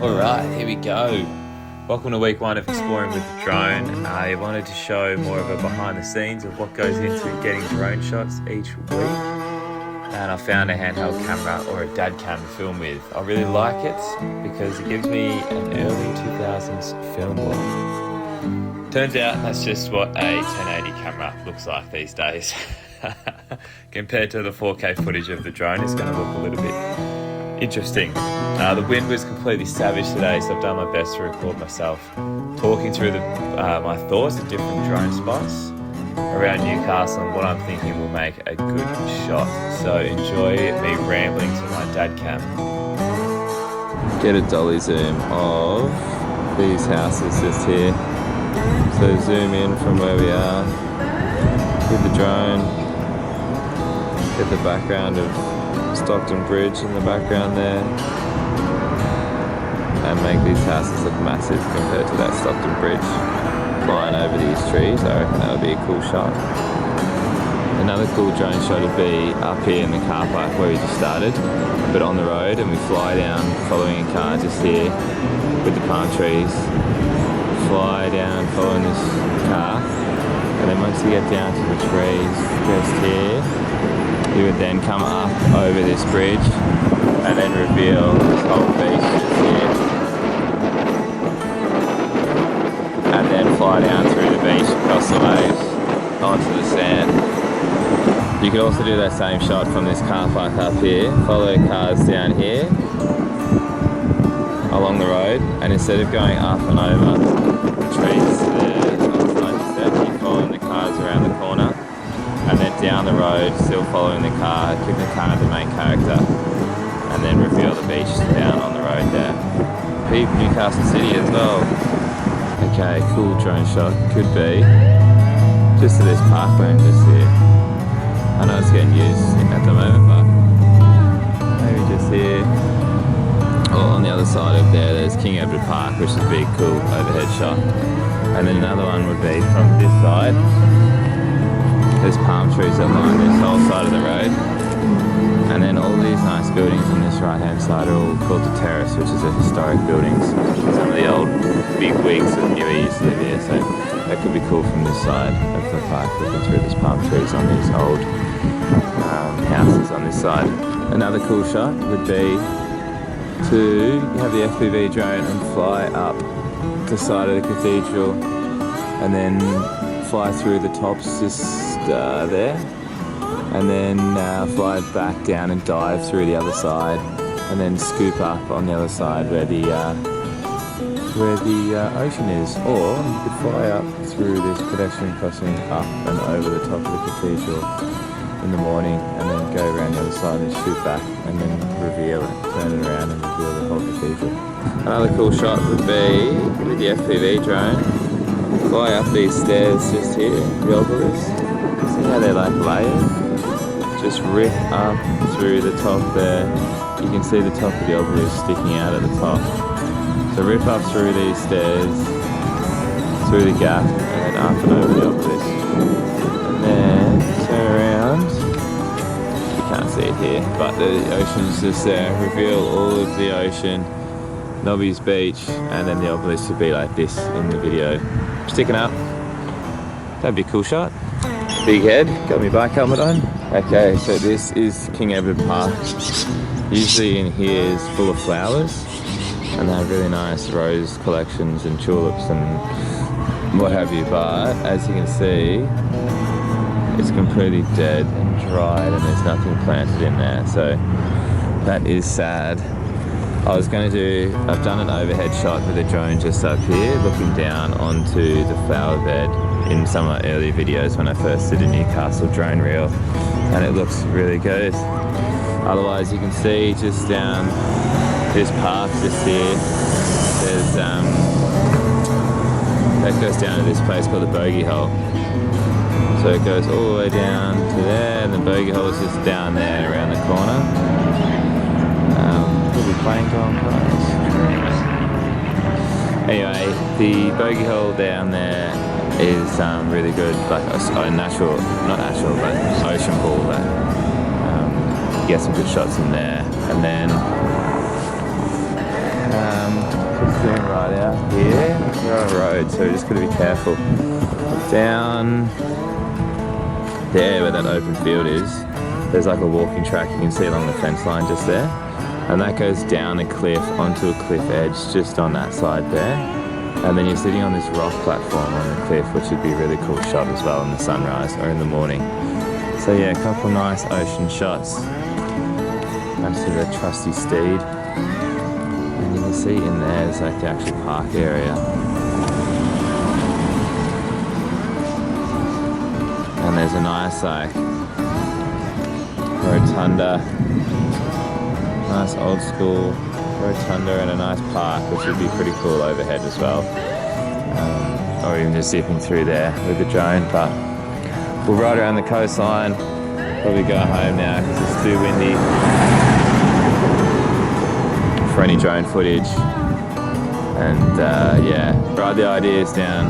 Alright, here we go. Welcome to week 1 of Exploring with the Drone. I wanted to show more of a behind the scenes of what goes into getting drone shots each week. And I found a handheld camera or a dad cam to film with. I really like it because it gives me an early 2000s film look. Turns out that's just what a 1080 camera looks like these days. Compared to the 4K footage of the drone, it's going to look a little bit interesting. The wind was completely savage today, so I've done my best to record myself talking through my thoughts at different drone spots around Newcastle and what I'm thinking will make a good shot. So enjoy me rambling to my dad cam. Get a dolly zoom of these houses just here. So zoom in from where we are with the drone. Get the background of Stockton Bridge in the background there, and make these houses look massive compared to that Stockton Bridge. Flying over these trees, I reckon that would be a cool shot. Another cool drone shot would be up here in the car park where we just started, but on the road, and we fly down following a car just here with the palm trees. Fly down following this car, and then once you get down to the trees just here, you would then come up over this bridge and then reveal this whole beach just here. And then fly down through the beach, across the waves, onto the sand. You could also do that same shot from this car park up here. Follow cars down here, along the road, and instead of going up and over the trees to the side, you're following the cars around the corner. And then down the road, still following the car, keeping the car the main character, and then reveal the beach down on the road there. Peep Newcastle City as well. Okay, cool drone shot could be just to this parkland just here. I know it's getting used at the moment, but maybe just here. Or on the other side of there's King Edward Park, which would be a cool overhead shot. And then another one would be from this side. There's palm trees that line this whole side of the road, and then all these nice buildings on this right hand side are all called the Terrace, which is a historic buildings. Some of the old big wigs that Newey used to live here, so that could be cool from this side of the park, looking through these palm trees on these old houses on this side. Another cool shot would be to have the FPV drone and fly up the side of the cathedral and then fly through the tops just there, and then fly back down and dive through the other side, and then scoop up on the other side where the ocean is. Or you could fly up through this pedestrian crossing up and over the top of the cathedral in the morning, and then go around the other side and shoot back, and then reveal it, turn it around and reveal the whole cathedral. Another cool shot would be with the FPV drone. Fly up these stairs just here, the obelisk. See how they're like layered? Just rip up through the top there. You can see the top of the obelisk sticking out at the top. So rip up through these stairs, through the gap, and then up and over the obelisk. And then turn around. You can't see it here, but the ocean's just there. Reveal all of the ocean, Nobby's Beach, and then the obelisk should be like this in the video. Sticking up. That'd be a cool shot. Big head, got my bike helmet on. Okay, so this is King Edward Park. Usually in here is full of flowers, and they have really nice rose collections and tulips and what have you, but as you can see, it's completely dead and dried and there's nothing planted in there, so that is sad. I've done an overhead shot with a drone just up here, looking down onto the flower bed in some of my early videos when I first did a Newcastle drone reel, and it looks really good. Otherwise, you can see just down this path just here, there's that goes down to this place called the Bogey Hole. So it goes all the way down to there, and the Bogey Hole is just down there around the corner. Plane going past. Anyway, the Bogey Hole down there is really good, like a natural, not natural, but ocean pool that you get some good shots in there. And then Just zoom right out here. We're on a road, so we're just got to be careful. Down there where that open field is, there's like a walking track you can see along the fence line just there. And that goes down a cliff onto a cliff edge just on that side there. And then you're sitting on this rock platform on the cliff, which would be a really cool shot as well in the sunrise or in the morning. So yeah, a couple nice ocean shots. Next to the trusty steed. And you can see in there is like the actual park area. And there's a nice like rotunda, nice old school rotunda and a nice park, which would be pretty cool overhead as well. Or even just zipping through there with the drone, but we'll ride around the coastline, probably go home now because it's too windy for any drone footage. And yeah, write the ideas down